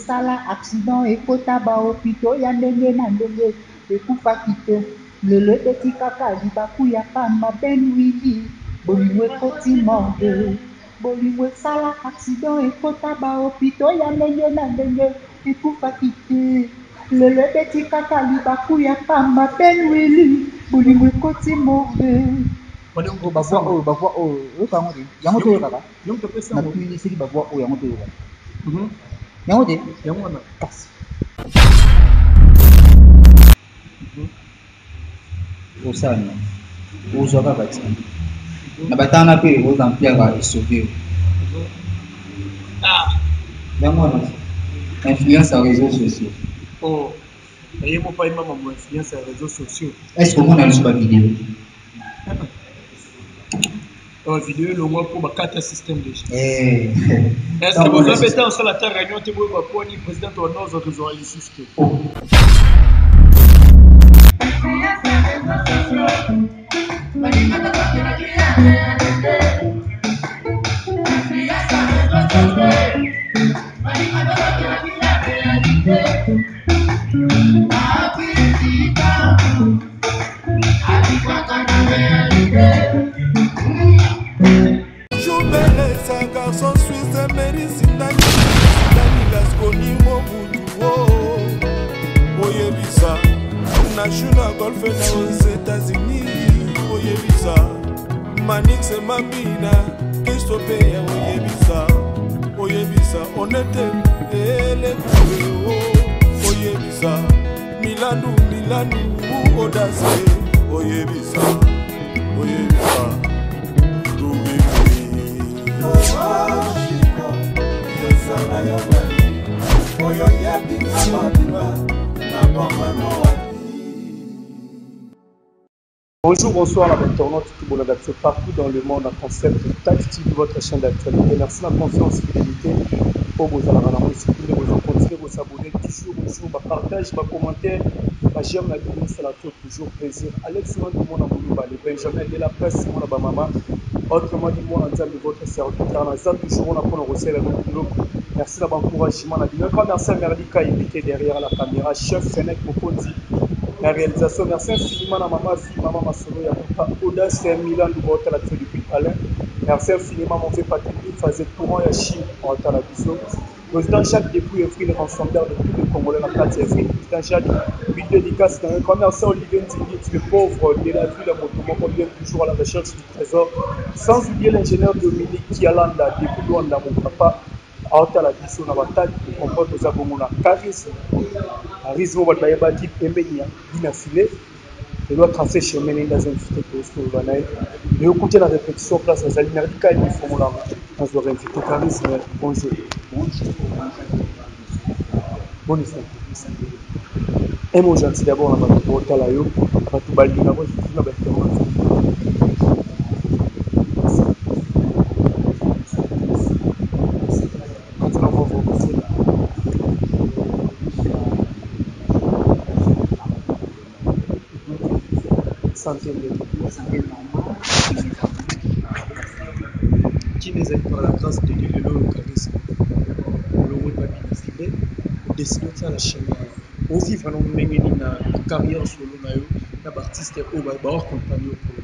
sala accident ekota ba hôpitaux ya ndenge na ndenge ekufa kite lelo ebeti kaka libaku ya pamba ben wili bolingo ekoti morde bolingo esala accident ekota ba hôpitaux ya ndenge na ndenge ekufa kite lelo ebeti kaka libaku ya pamba ben wili bolingo ekoti morde bavoi oyo oyoka yango te yango te oyo kaka napimini seki bavoi oyo yango te oyoka yango te yango wana kasi osana ozwa kaka ti na batana mpe ozampiaka esauve yango wana influence ya réseaux sociaux naye mo pa imama mo influence ya réseaux sociaux est-ce que omona liso bavideo vidéo longo pour bakata système déjà est-ce que vous avez été sur la terre réunion te boye baponi président wa nozo tozwa lisusu garçon suisse Merci Dani Lasconi Mobutu Oyebisa National Golf aux États-Unis Oyebisa Manix et Mabina Christophe Oyebisa on était les Oyebisa Milano Audace Oyebisa Bonjour, bonsoir à l'internaute qui vous l'adapte partout dans le monde en concept tactique de votre chaîne d'actualité. Merci de la confiance, fidélité pour vos alarmes. Si vous voulez continuer à vous abonner toujours, partage, commentaire, j'aime la vidéo, ça la fait toujours plaisir. Alex, moi, du monde en boulot, les Benjamin de la presse, moi, la maman. Autrement dit, moi, en termes de votre serviteur, on a ça toujours, on a pour le recel à notre boulot. Merci d'avoir encouragement. Merci à Merdi qui est derrière la caméra, chef Fenech Mokondi. La réalisation, merci infiniment à maman Masolo, il y a pas Audace Milan de votre la depuis Alain. Merci infiniment mon vieux Patrick, il faisait courant et Chine en la vision. Président Jacques depuis le rassembleur de tous les Congolais la 4 février. Président Jacques, une dédicace dans un commerçant Olivier Tingit, le pauvre de la ville à Motomo, on vient toujours à la recherche du trésor. Sans oublier l'ingénieur Dominique qui a landa, depuis Luanda, mon papa. Auta la vision na bataki comprendre aux abonnés la charisme charisme va bailler bâti pembenia dina filet et doit tracer chemin dans un invité pour ce que l'on a et écouter la répétition place à Zali Merdica et formula on se doit inviter charisme bonjour bonne histoire un mot gentil d'abord on va pour talayo pas tout bali na voix je vais qui les aide par la grâce de Dieu, le charisme, le web filet, décide de faire la chaîne. Au vivre dans une carrière sur le maillot, l'artiste est au bord compagnie pour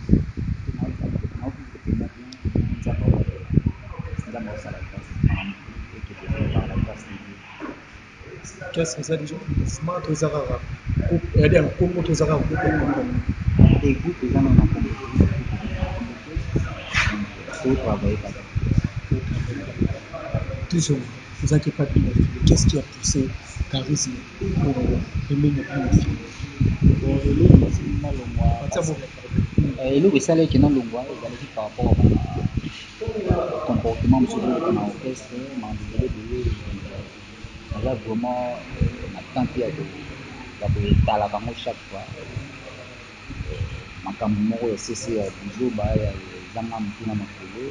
qu'est-ce que ça déjà? Mouvement aux Arabes. Il y a un Congo aux Arabes. et vous déjà dans la compétition faut travailler par toujours vous inquiétez pas bien qu'est-ce qui a poussé charisme pour aimer le film eloko esalaki na longwa ezalaki par rapport au comportement mosusu na orchestre mandibele ebele naza vraiment na temps mpe ya koetala bango chaque fois makambo moko ya sese ya bizoba ya ezanga motuna makolo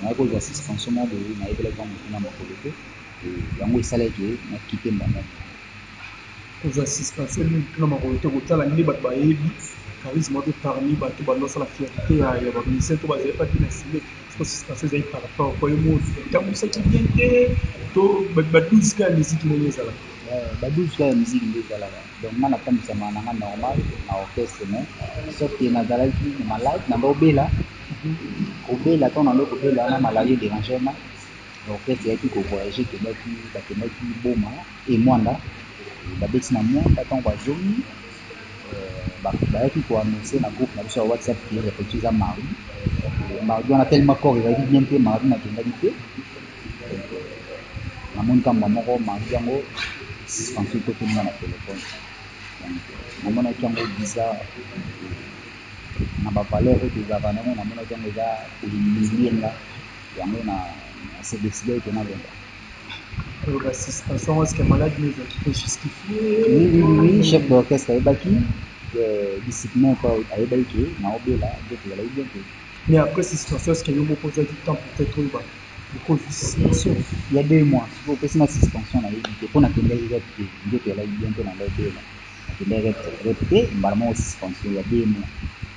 naye kozwa suspension moko boye nayebelaki bango motuna makolo te yango esalaki nakite mbanda aux assistants nous na makoto kotala ni bato bayebi charisme wapi parmi bato banosa la fierté ya bamusicien to bazali pas bien assimé parce que assistance ezali par rapport kwa emo tambusaki bien te to ba12 ka musique nini ezala ba12 ka musique nini ezala donc nga natambisama nanga normal na orchestre mais sauf que nazalaki malade na obela to na obela na maladie dérangement orchestre yaki kovoyage bakendaki boma emwanda babeti na mwanda ntango bazongi bayaki koannonce na groupe na biso ya whatsapp ki répétition eza mardi wana tellement corps ezalaki bien te mardi nakendaki te namoni nkambo moko mardi yango suspension tokoninga na telefone namonaki yango bizarre na bavaleur oyo tozalaka nango namonaki yango eza kolilienga yango na se décidé ete nalonga la suspension est-ce que malade nous a quitté justifié oui chef d'orchestre ayebaki discipline quoi ayebaki ke na obela ndoto ezalaki bien te mais après suspension est-ce que yo moko ozwaki temps peut-être oyo because suspension il y a 2 mois siko opesi na suspension nayebi te mpo nakendaki rep te ndoto ezalaki bien te na lobela nakendaki rep te mbala moko suspension ya 2 mois.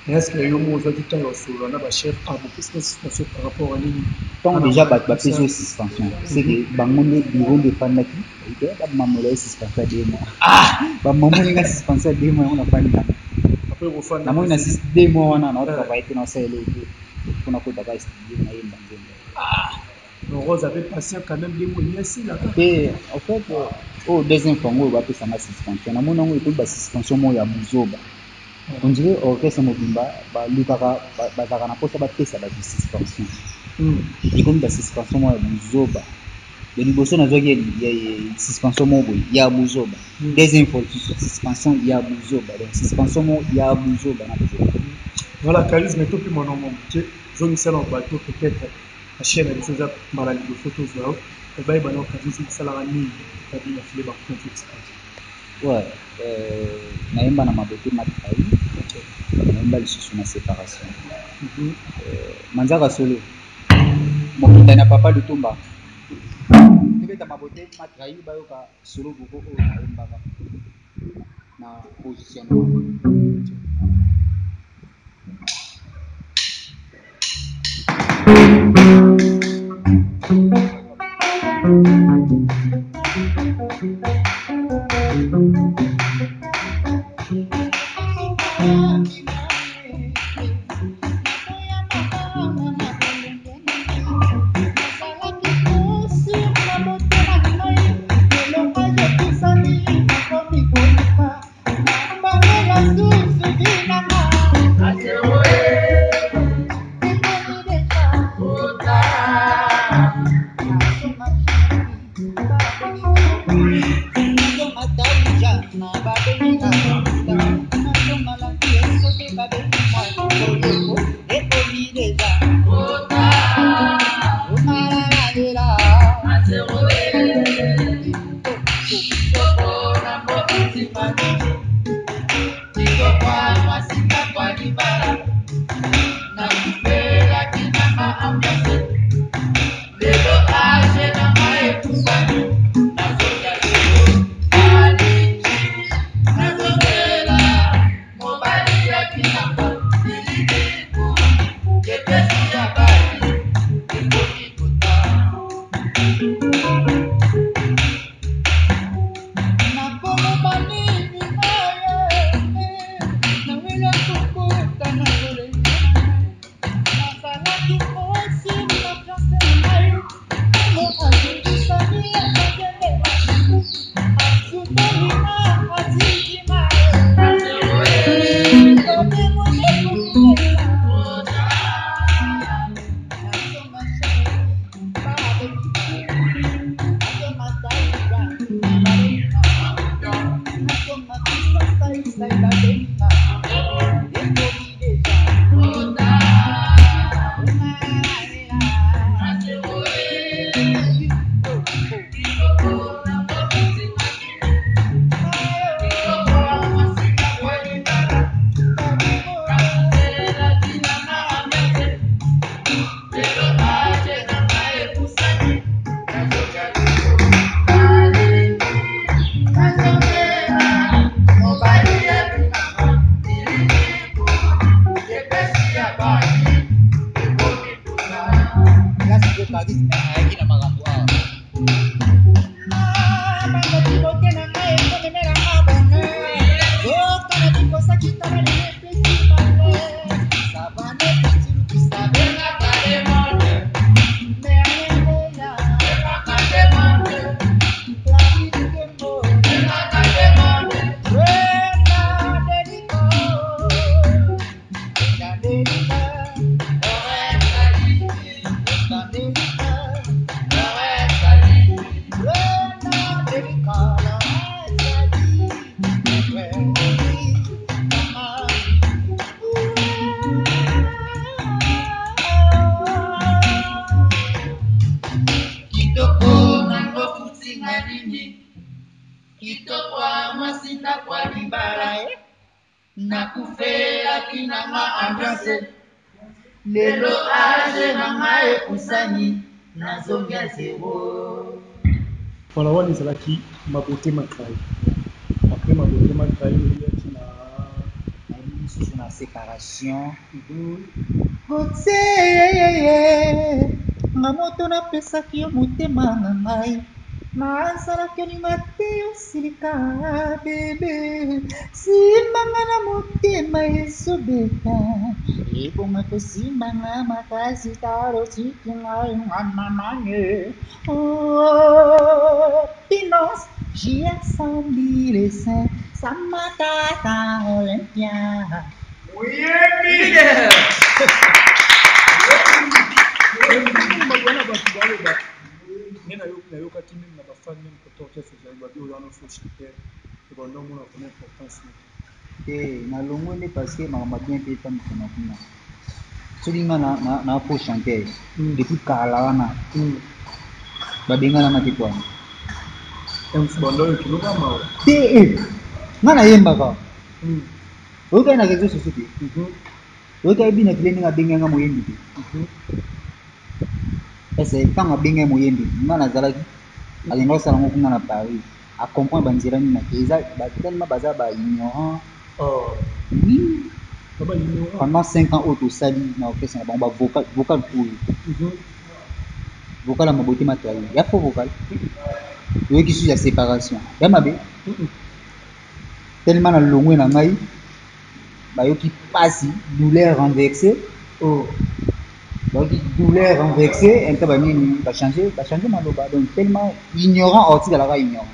est-ce que yo moko ozwaki temps ya solo na bachef abopesi na suspension par rapport à nini ntango déjà bato bapesi yo suspension c'est que bango nde biro nde efandaki bamamela ye suspension ya 2 mois bamamoli nga suspension ya 2 mois yango nafandi namoni na 2 mois wana naotravaille te naosalela ete mpona kotaka studio nayemba nzembo Rose avait patient quand même des mois ici là. Et en fait au deuxième fois on va appeler ça suspension. Na mona ngo etoba suspension mo ya buzoba. On dirait orchestre mobimba ba lukaka ba zaka na posa ba pesa ba suspension. Et comme ba suspension mo ya buzoba. De liboso na zoki ya suspension mo boy ya buzoba. Deuxième fois suspension ya buzoba. Donc suspension mo ya buzoba na buzoba. Voilà charisme tout mon nom que je me sens en bateau peut-être la chaîne elle faisait malade de photos là et ben il a charisme ça la nuit ça dit la filet par contre ouais naimba na mabote matrai naimba lisusu na séparation manzaka solo mokinda na papa lutumba tebeta mabote matrai bayoka solo boko oyo naimbaka na positionnement. Lelo age na ngai kusani nazongea zero. Voilà, on est là qui m'a beauté ma craie. Après ma beauté ma craie, il y a qui n'a Lisusu na séparation. Kotse ngamoto napesaki yo motema na ngai nazalaki olinga te osilika bebe simbanga na motema ezobeta ebonga kosimbanga makasi talo tiki ngai nganamane Pinos JSB les saints Samatata Olympia. Oui, leader. Na longole parce que ma bien fait comme ça maintenant. Solinga na faut chanter depuis kala wana. Ba benga na matikwa. Mfubando kiloga mawe. Ngana yemba ka. Oka na kezo sosuki. Oka ibi na kileni ngabenga nga moyembi. Ese tanga benga moyembi. Ngana zalaki. Alinga sala ngo kuna na Paris. A comprendre banzira ni na keza ba tellement baza ba ignorant. Oui. Pendant 5 ans au sali na orchestre na ba vocal pour. Vocal à ma beauté matérielle. Il y a pas vocal. Il y a qui suit la séparation. Il y a ma bé. Tellement na longwe na ngai. Bah yo qui passe douleur renversée. Donc douleur renversée, un peu va changer ma loba. Donc tellement ignorant orti de la ignorant.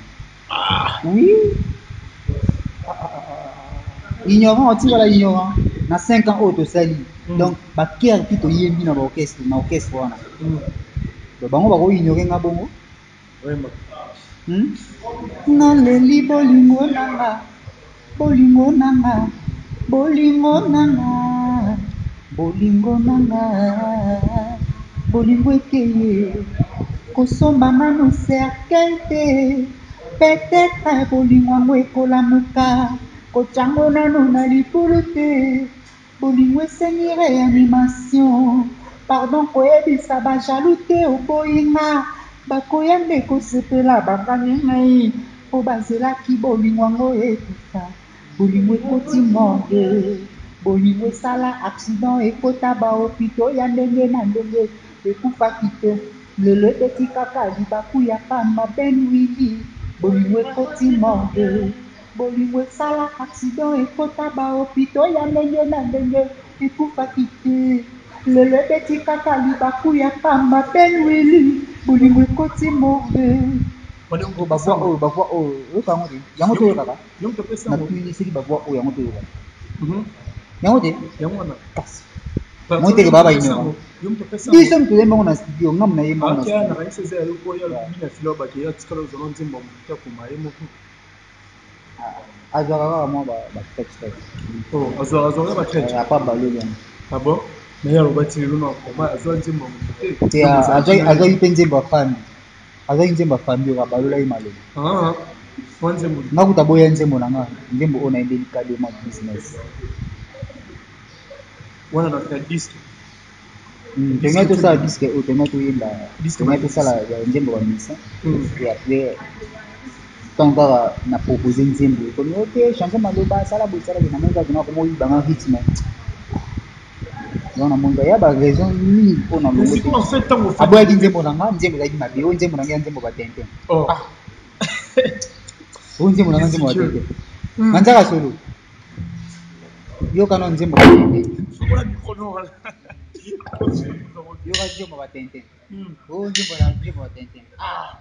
Oui. Ignorant orti de la ignorant. Na 5 ans au sali. Donc ba cœur qui to yembi na orchestre wana. Bango bako ignorer nga bongo. Naleli bolingo nanga bolingo nanga bolingo nanga bolingo nanga bolingo ekeye kosomba nano cercle te peut-être bolingo yango ekolamuka kotyango nano na likulu te bolingo esengi réanimation pardon koyebisa bajaloux te oboyinga bakoya nde kosepela bangani ngai po bazelaki bolingo yango ekufa bolingo ekoti monde bolingo esala accident ekota bahopito ya ndenge na ndenge ekufaki te lelo ebeti kaka libaku ya pamba benwili bolingo ekoti monde bolingo esala accident ekota bahopito ya ndenge na ndenge ekufaki te lelo ebeti kaka libaku ya pamba benwili bolingo ekoti monde bavoi oyo yokango te yango to yokaka napiniseli bavoi oyo yango to yokaka yango te kasi yango teke baba ignorant biso mitoze mbango na studio ngamu na ye mbango na studio azwaka kaka mwa batexte apa baloli yango azwaki mpe nzembo afandi azwaki nzembo afandi oyo abalola ye maloba ngakuta boya nzembo na nga nzembo oyo nayembeli kadema business tongai tosala diske oyo tongai toyemba tongai tosala nzembo bamisa e apres ntango kaka na propose nzembo ekomi oke change maloba asala boye salaki na moi kaka tona komo oyibanga rythme On a mon gars, il y a raison ni pour nous. Mais c'est quoi en fait tant vous faites? Aboua qui nzembo nanga, nzembo zaki mabe, on nzembo nanga nzembo batente. Oh. On nzembo nanga nzembo batente. Manzaka solo. Yo kana nzembo batente. Sokola micro non. Yo kana nzembo batente. Oh nzembo nanga nzembo batente. Ah.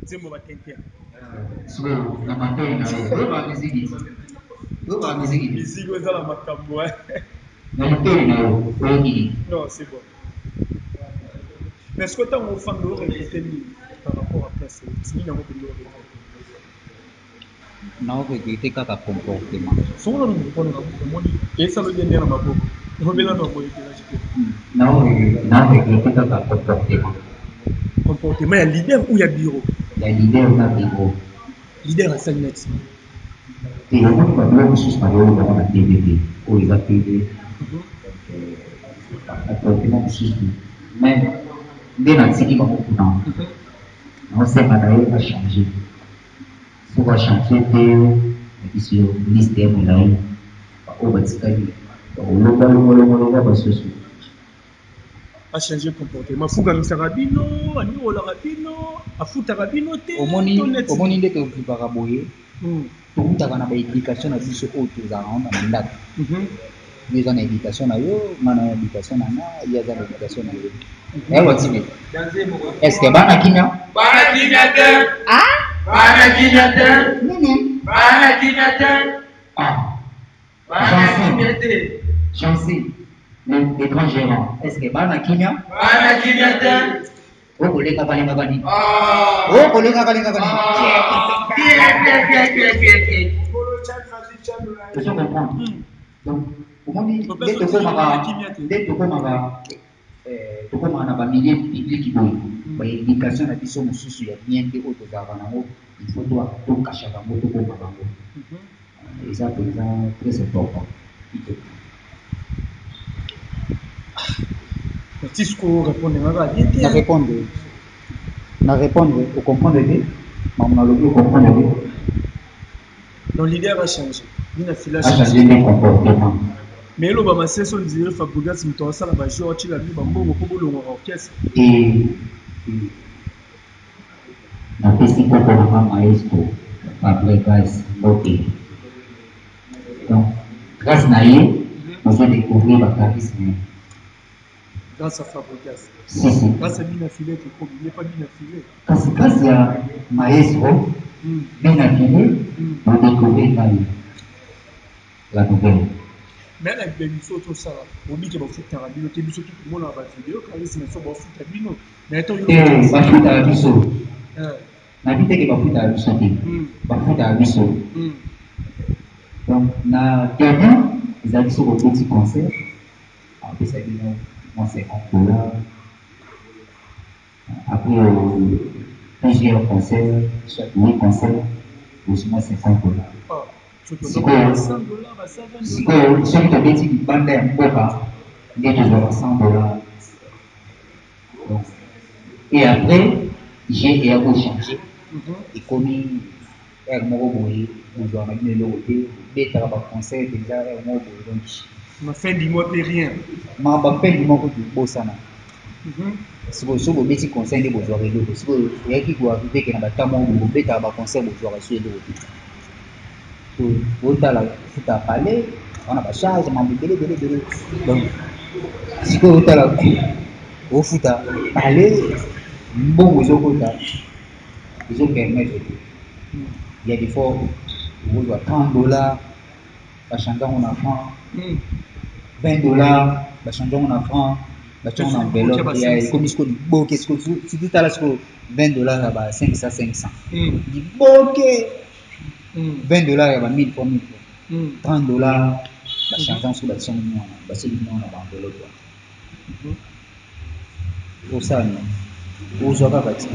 Zembo batente. So na matin na yo musique. Musique eza la makambo. Na matin na yo non, c'est bon. Mais est-ce que tu as un fan de répéter par rapport à place? C'est bien de répéter. Non, répéter kaka comportement. Son nom et ça veut dire ma boue. On va là dans mon non, répéter kaka comportement. Comportement, il y a leader ou il y a bureau? Il y a leader ou il y a bureau. Leader à 5 mètres. Et il y a beaucoup de problèmes sur ce dans la TVP, où ils appellent comportement sur même dès la série, on sait que va changer. Si on va changer, et sur liste de moulins, on va se faire. On va se faire. A changer comportement. Fuga misarabino, ani ola rabino, afuta rabino te. Omoni ndeke okipaka boye. Tokutaka na baéducation na biso oyo tozala na ndako. Yo eza na éducation na yo, nga na éducation na nga, ye aza na éducation na yo. Watime. Est-ce que bana kimia? Bana kimia te. Bana kimia te. Nini? Bana kimia te. Bana kimia te. Chancé. Les grands gérants. Est-ce que bana kimia? Bana kimia te. Oh, kolega balinga bani. Oh, kolega balinga bani. Tu comprends? Donc, comment dire, dès que on a milieu public, l'éducation a dit son mususu, il y a bien des autres avant, il faut tout cacher dans votre corps. Et ça, c'est très important. Francisco répondre na répondre, vous comprenez? Maman le comprendre. Donc l'idée va changer. Il a filé changer comportement. Mais là, ma session disait Fabregas me tourne ça la bajou, tu l'as vu, bambo, beaucoup de orchestre. Et la question pour le maestro Fabregas, ok. Donc, grâce à lui, vous allez découvrir le charisme. Grâce à Fabregas. Si. Grâce à Bina Filet, il n'est pas Bina Filet. Grâce à maestro, Bina Filet, vous découvrez la nouvelle. Mais avec des missions, tout ça, on dit qu'il va foutre un rabino, tu as vu tout le monde dans la vidéo, quand il s'est mis sur le foot à rabino. Mais attends, il va foutre à rabino. La vie est va foutre à rabino. Va foutre à rabino. Donc, na dernière, ils ont dit sur le petit concert. Après, ça dit, moi, c'est $50. Après, plusieurs concerts, chaque 8 concerts, aussi, moi, c'est $100. Si celui qui a dit qu'il bandait un peu, il est toujours $100. Et après, j'ai changé. Et comme il vous en avez le côté, des concert déjà, ma fin du mois, rien. Ma fin du mois, tu bosses. Si vous avez des conseils, vous aurez le si vous avez qui doit arriver que dans le temps où vous avez un conseil, vous aurez su le vous avez la parler, on a pas charge, on a délai. Donc, si vous avez la vous parler, bon, vous avez permettre. Il y a des fois, vous avez $30, la chanson en francs, $20, la chanson en francs. On enveloppe, il y a comme ce bon, qu'est-ce que si tout à l'heure, $20 là-bas, 500. Il dit, ok, $20 là-bas, 1000 fois, $30, la chanson sur la chaîne, c'est le nom de l'enveloppe. Pour ça, vous aurez pas bâti.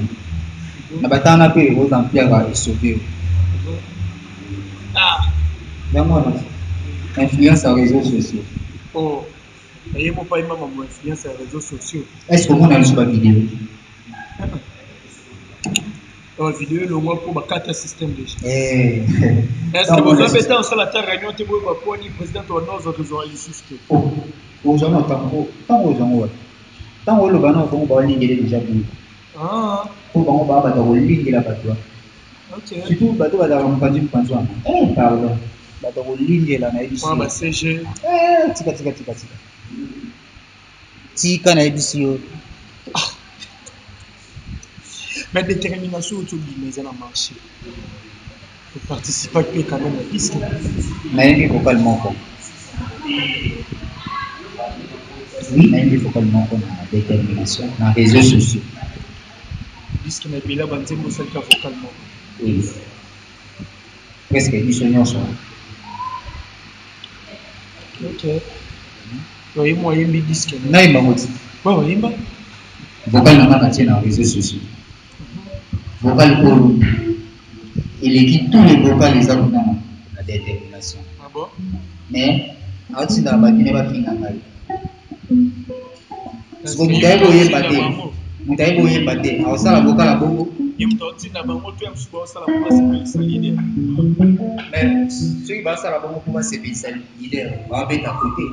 La bataille n'a pas eu aux empires à sauver. Influence aux réseaux sociaux. Oh. Et mon père m'a influence sur les réseaux sociaux. Est-ce que vous avez sur la vidéo? La vidéo, le moins pour 4 systèmes déjà. Est-ce que vous avez été en salle à terre réunion, tu vois, pour le président de nos réseaux ici? Oh, aux gens, tant aux gens, tant aux gens, on va lier déjà. Ah. On va lier la bateau. Surtout, le bateau va avoir un pension. Pardon. Bateau ligne là, on a dit. Ah, bah, CG. Tika. tika na ebisio. Mais détermination autour du maison à marché. Pour participer quand même à disque. Naimbi vocal moko. Oui, naimbi vocal moko na détermination na réseaux sociaux. Disque na bila banzembo salka vocal moko. Oui. Qu'est-ce que biso nyonso? OK. Oui, moi yembi disque. Naimba moti. Ouais, yemba. Vocal na maka na réseaux sociaux. Vocal pour il équipe tous les vocals les a dans la détermination. Ah bon? Mais aussi dans la bâtiment va finir ngai. Parce que mutaiko yebate. Mutaiko yebate. Awasa la vocal la bongo. Yimtoti na bango tu am suba sala pour se solider. Mais ceux qui va ça la bongo pour se solider, va mettre à côté.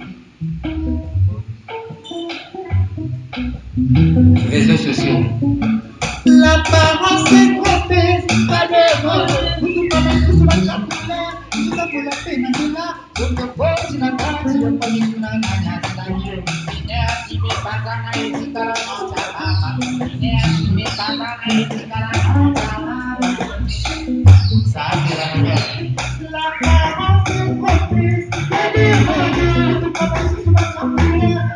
Réseaux sociaux. L'apparence est trompée, pas de mode. Vous pas mal pour la chambre, vous pas pour la peine de là. Vous ne pouvez pas partir, vous pas mis na na na. Merci mais pas dans la éthique la mama. Merci mais pas dans la éthique la mama. Ça c'est la merde. L'apparence est trompée, pas de mode. Vous pas mal pour la chambre,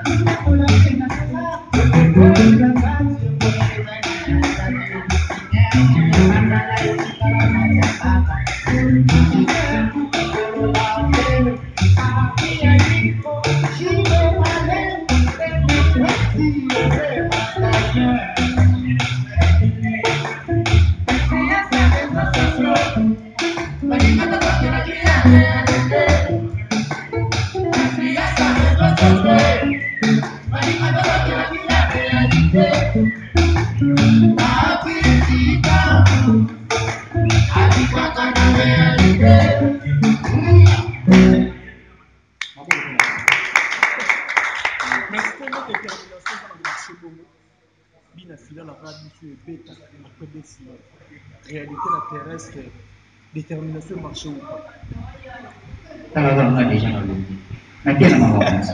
vous pas pour la peine de là. Vous ne pouvez pas partir. Réalité la terrestre, détermination marché ou pas. On a déjà dans le monde. Mais qui est dans ma réponse?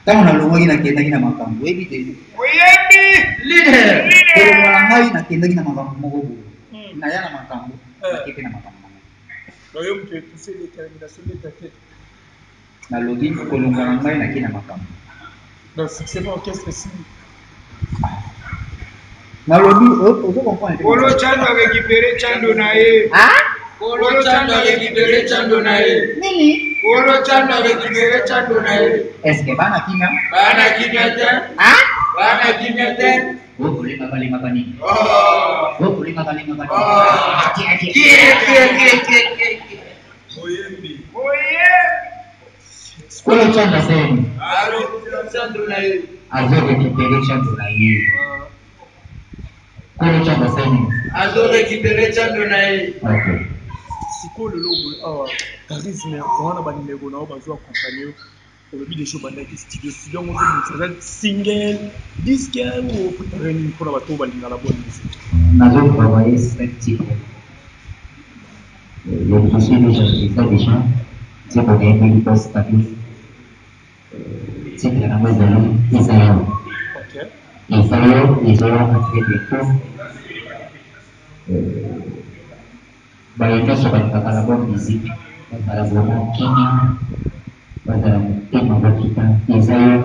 Quand on a le moyen de gagner dans ma femme, oui, oui, leader. Pour le moyen de gagner dans ma femme, moi, je n'ai pas ma femme, je n'ai pas ma femme. Royaume qui est poussé détermination de ta tête. Na lobby pour le moyen de gagner dans ma femme. Donc, c'est mon orchestre ici. Na lobby, vous comprenez? Polo Chando a récupéré Chando Nae. Ah? Polo Chando a récupéré Chando Nae. Nini? Polo Chando a récupéré Chando Nae. Est-ce que Bana Kimia? Bana Kimia. Ah? Bana Kimia. Vous voulez ma bani. Oh. Vous voulez ma bani. Oh. Qui. Oyembi. Polo Chando Seni. Allô, Chando Nae. Azo récupéré Chando Nae. Polo Chando Seni. Azo récupéré Chando Nae. Ok. Si quoi le logo, charisme, on a banni les gars, on va jouer accompagner. Au début des choses, on a des studios, on a des single, disque ou pour la bateau, on va la bonne musique. Nazo travaillé cette type. Le dossier déjà, c'est pour les pays post stabilis. C'est que la maison Israël. Ok. Israël a fait des cours. Baik itu sebagai kata musik, kata lagu kini, pada tema kita Israel.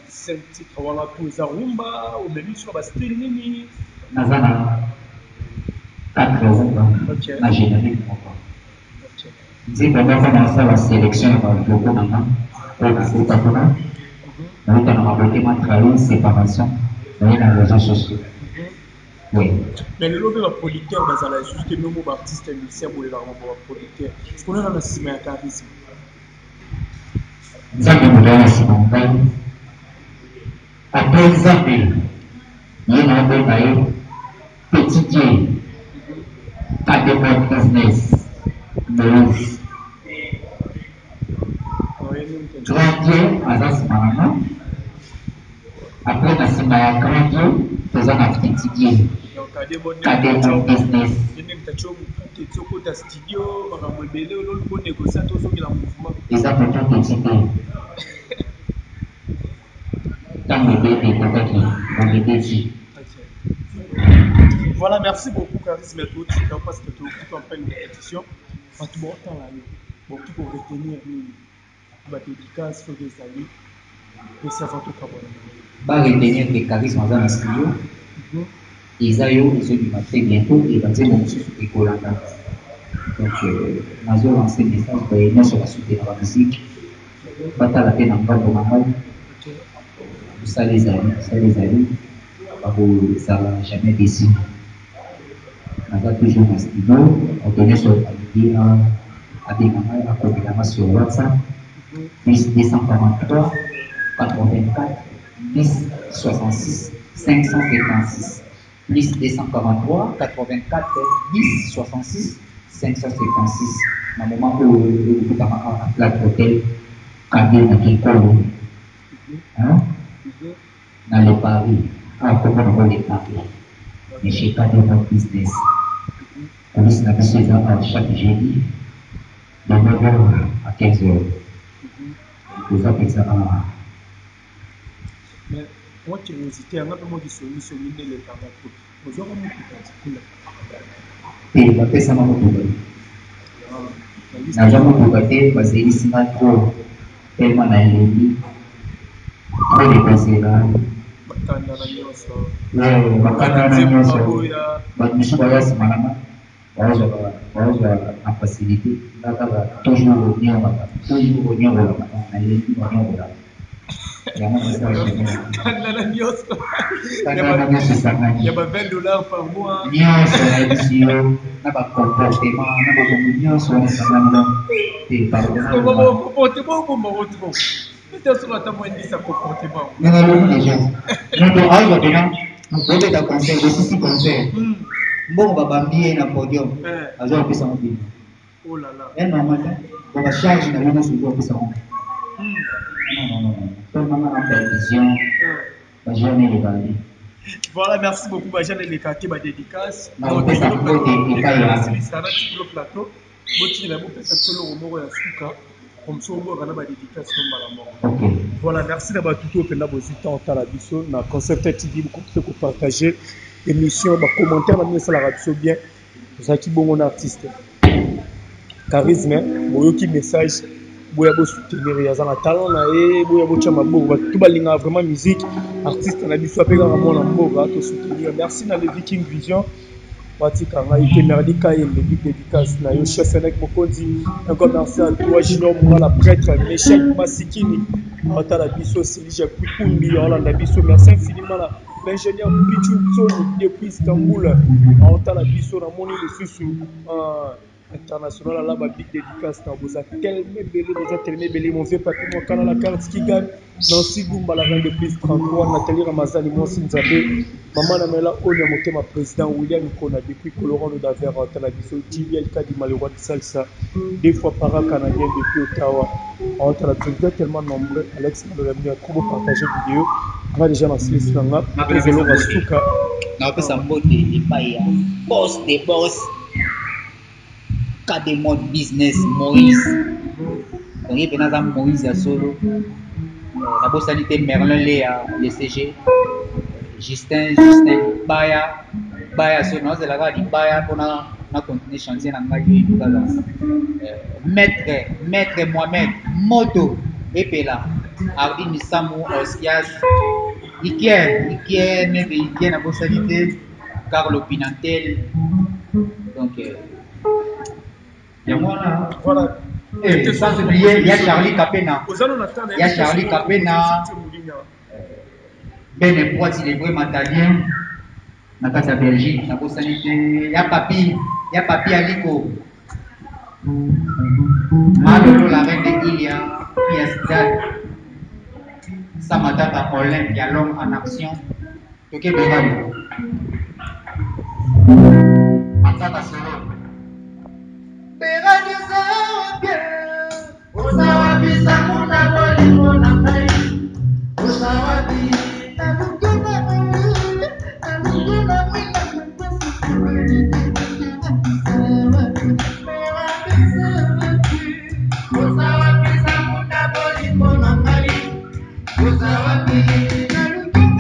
C'est un titre, voilà, pour les rumba, au début, sur la style nini. Nazana 4 rumba, na générique encore. C'est quand on commence la sélection par le logo maintenant, on a fait patronat, on a fait ma travail, séparation, on est dans les réseaux sociaux. Oui. Mais le lobby va producteur, bah ça là juste le mot artiste musicien pour les larmes pour producteur. Est-ce qu'on est dans le système à charisme? Nzambe mudala simongai. Après Nzambe, yena mbeba yo petit Dieu. Pas de bon business. Mais grand Dieu azasi malama. Après na sima ya grand Dieu, faisons la petit Dieu. Pas de bon business. Eza pourtant petit Dieu. Voilà, merci beaucoup, Charisme et tout. Parce que tu occupes un peu une répétition. Quand tu vas autant l'année, tu peux retenir la dédicace sur des amis. Et c'est avant tout Kabbalah. Va retenir que Charisme dans un studio. Isaïo, ils ont du matin bientôt et va dire mon mususu et landa. Donc, nous avons lancé le message pour aider sur la soutenir la musique. Bata la peine en bas de maman. Ça les amis. Ça va jamais déçu. On a toujours un studio. On donnait sur le papier à des mamans à communiquer sur WhatsApp. Plus 243 84 10 66 556. Plus 243 84 10 66 556. Dans le moment où vous avez un plat d'hôtel, cadet dans l'école, dans le Paris, comment on va les Paris. Mais chez cadet dans le business, police n'a pas chaque jeudi, de 9h à 15h. Vous appelez ça à. Mais moi, curiosité, on a vraiment des solutions, les parents. Vous aurez un peu et va faire ça dans n'a jamais regardé parce qu'il s'y va trop tellement dans les lits trop dépassé là monsieur Bayas malama en facilité toujours revenir dans les lits il y a $20 par mois. Voilà, merci beaucoup. J'ai les cartes, ma dédicace. Voilà, merci d'avoir tout open en Talabiso. Na concept TV, beaucoup de partager. Émission, commentaire, ça la radio bien. Vous avez bon artiste. Charisme, qui message. Boya bo soutenir ya za na talent na e boya bo chama bo tout balinga vraiment musique artiste na biso apeka mona mboga to soutenir merci na le Viking Vision watika nga ite merdika et le big dédicace na yo chef avec Mokondi encore merci à toi Junior Moura prêtre Michel Masikini ata la biso Silija Kukumbi Hollande biso merci infiniment la l'ingénieur Pichu Tsoni depuis Istanbul ata la biso na moni le susu international là big dédicace na boza tellement belé mon vieux papy mon canal la carte qui gagne Nancy Gumba la reine de plus 33 Nathalie Ramazani mon Sinzabe maman na mela onya motema président William Kona depuis Colorado d'Aver en Talabiso JBL Kadi malheureux de salsa deux fois par an canadien depuis Ottawa en Talabiso tellement nombreux Alex m'a revenu à trop partager vidéo on va déjà lancer les slanga révélo Rasuka na pesa mbote et paya boss des boss des modes business Moïse donc il y a Moïse à solo la bossalité Merlin le CG Justin Baya solo c'est la gare di Baya pour na continuer chantier na ngai maître Mohamed Moto et Pela Ardi Misamu Osias Ikie na bossalité Carlo Pinantel donc voilà. Sans oublier, il y a Charlie Capena. Il y a Charlie Capena. Ben et Poit, il est vraiment italien. Dans la Belgique, la Bosanité. Il y a Papi Aliko. Malolo, la reine de Ilia. Piastad. Samatata Olympia, l'homme en action. Ok, Bégal. Matata Solo. Pegani sawa bien, usawa bisa muna boli muna kai, usawa bi, anunguna mwina usawa bisa muna boli muna kai, usawa bi, anunguna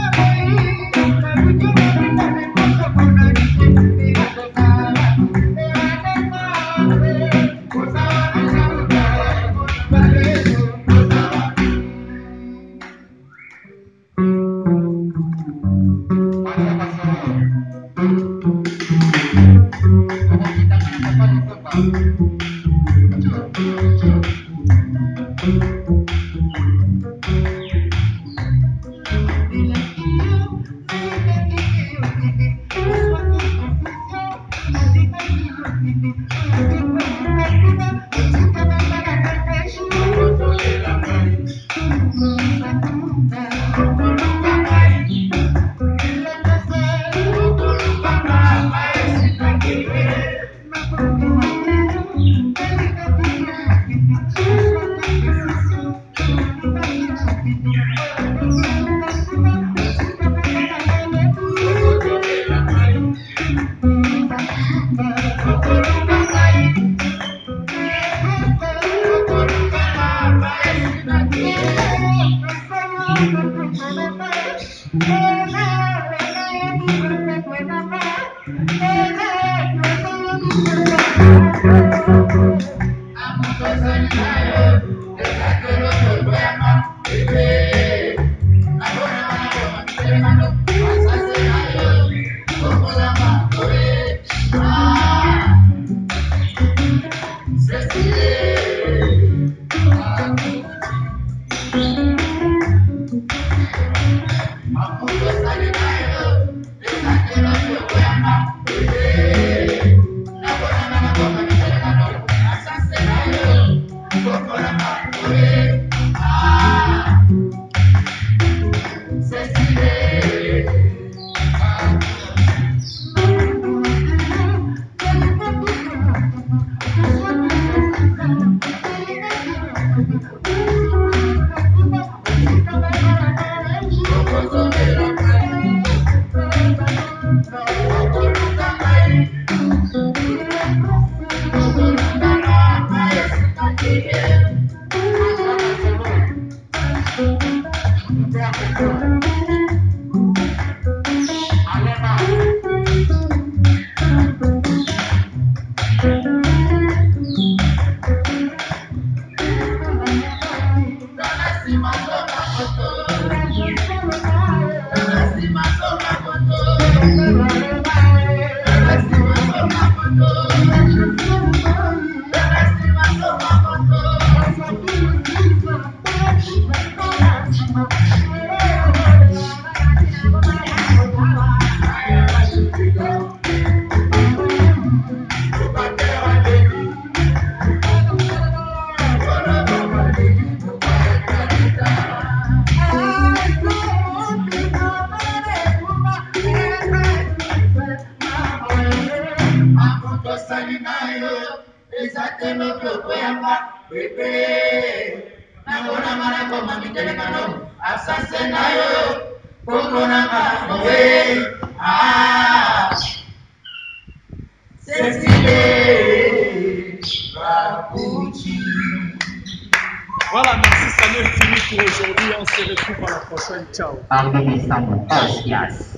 Voilà, merci, ça nous est fini pour aujourd'hui. On se retrouve à la prochaine. Ciao. Pardonnez ça, mon patience.